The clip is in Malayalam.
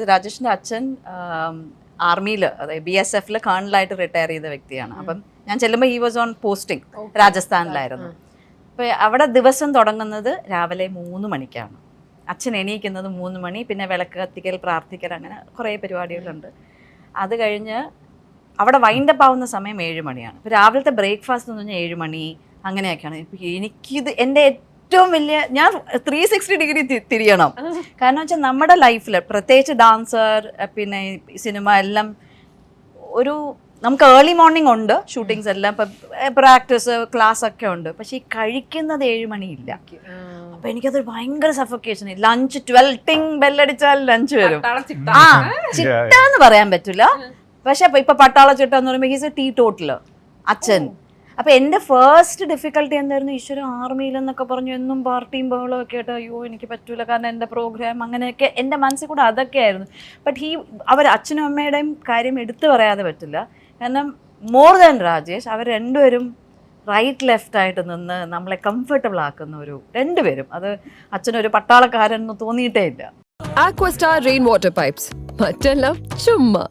രാജേഷിന്റെ അച്ഛൻ ആർമിയിൽ അതായത് BSF കേണലായിട്ട് റിട്ടയർ ചെയ്ത വ്യക്തിയാണ്. അപ്പം ഞാൻ ചെല്ലുമ്പോൾ ഹി വാസ് ഓൺ പോസ്റ്റിംഗ് രാജസ്ഥാനിലായിരുന്നു. അപ്പോൾ അവിടെ ദിവസം തുടങ്ങുന്നത് രാവിലെ 3 മണിക്കാണ്. അച്ഛൻ എണീക്കുന്നത് 3 മണി, പിന്നെ വിളക്ക് കത്തിക്കൽ, പ്രാർത്ഥിക്കൽ, അങ്ങനെ കുറേ പരിപാടികളുണ്ട്. അത് കഴിഞ്ഞ് അവിടെ വൈൻഡപ്പ് ആവുന്ന സമയം 7 മണിയാണ്. ഇപ്പോൾ രാവിലത്തെ ബ്രേക്ക്ഫാസ്റ്റ് എന്ന് പറഞ്ഞാൽ 7 മണി അങ്ങനെയൊക്കെയാണ്. ഇപ്പോൾ എനിക്കിത് എൻ്റെ ഏറ്റവും വലിയ, ഞാൻ 360 ഡിഗ്രി തിരിയണം. കാരണം വെച്ചാൽ നമ്മുടെ ലൈഫിൽ പ്രത്യേകിച്ച് ഡാൻസർ, പിന്നെ സിനിമ എല്ലാം ഒരു നമുക്ക് ഏർലി മോർണിംഗ് ഉണ്ട്, ഷൂട്ടിങ്സ് എല്ലാം, ഇപ്പം പ്രാക്ടീസ് ക്ലാസ് ഒക്കെ ഉണ്ട്. പക്ഷെ ഈ കഴിക്കുന്നത് 7 മണിയില്ല. അപ്പം എനിക്കത് ഭയങ്കര സഫോക്കേഷൻ. ലഞ്ച് 12 ബെല്ലടിച്ചാൽ ലഞ്ച് വരും. ആ ചിട്ടാന്ന് പറയാൻ പറ്റില്ല. പക്ഷെ ഇപ്പൊ പട്ടാള ചിട്ട എന്ന് പറയുമ്പോൾ ഹീസ് എ ടീ ടോട്ടൽ അച്ഛൻ. അപ്പം എൻ്റെ ഫസ്റ്റ് ഡിഫിക്കൽട്ടി എന്തായിരുന്നു, ഈശ്വര ആർമിയിലെന്നൊക്കെ പറഞ്ഞു എന്നും പാർട്ടിയും ബഹളവും ഒക്കെ ആയിട്ട്, അയ്യോ എനിക്ക് പറ്റൂല കാരണം എൻ്റെ പ്രോഗ്രാം, അങ്ങനെയൊക്കെ എൻ്റെ മനസ്സിൽ കൂടെ അതൊക്കെ ആയിരുന്നു. ബട്ട് അച്ഛനും അമ്മയുടെയും കാര്യം എടുത്തു പറയാതെ പറ്റില്ല. കാരണം മോർ ദാൻ രാജേഷ്, അവർ രണ്ടുപേരും റൈറ്റ് ലെഫ്റ്റ് ആയിട്ട് നിന്ന് നമ്മളെ കംഫർട്ടബിൾ ആക്കുന്ന രണ്ടുപേരും. അത് അച്ഛനൊരു പട്ടാളക്കാരൻ എന്ന് തോന്നിയിട്ടേ ഇല്ല. Aquastar rainwater pipes. മറ്റെല്ലാം ചുമ്മാ.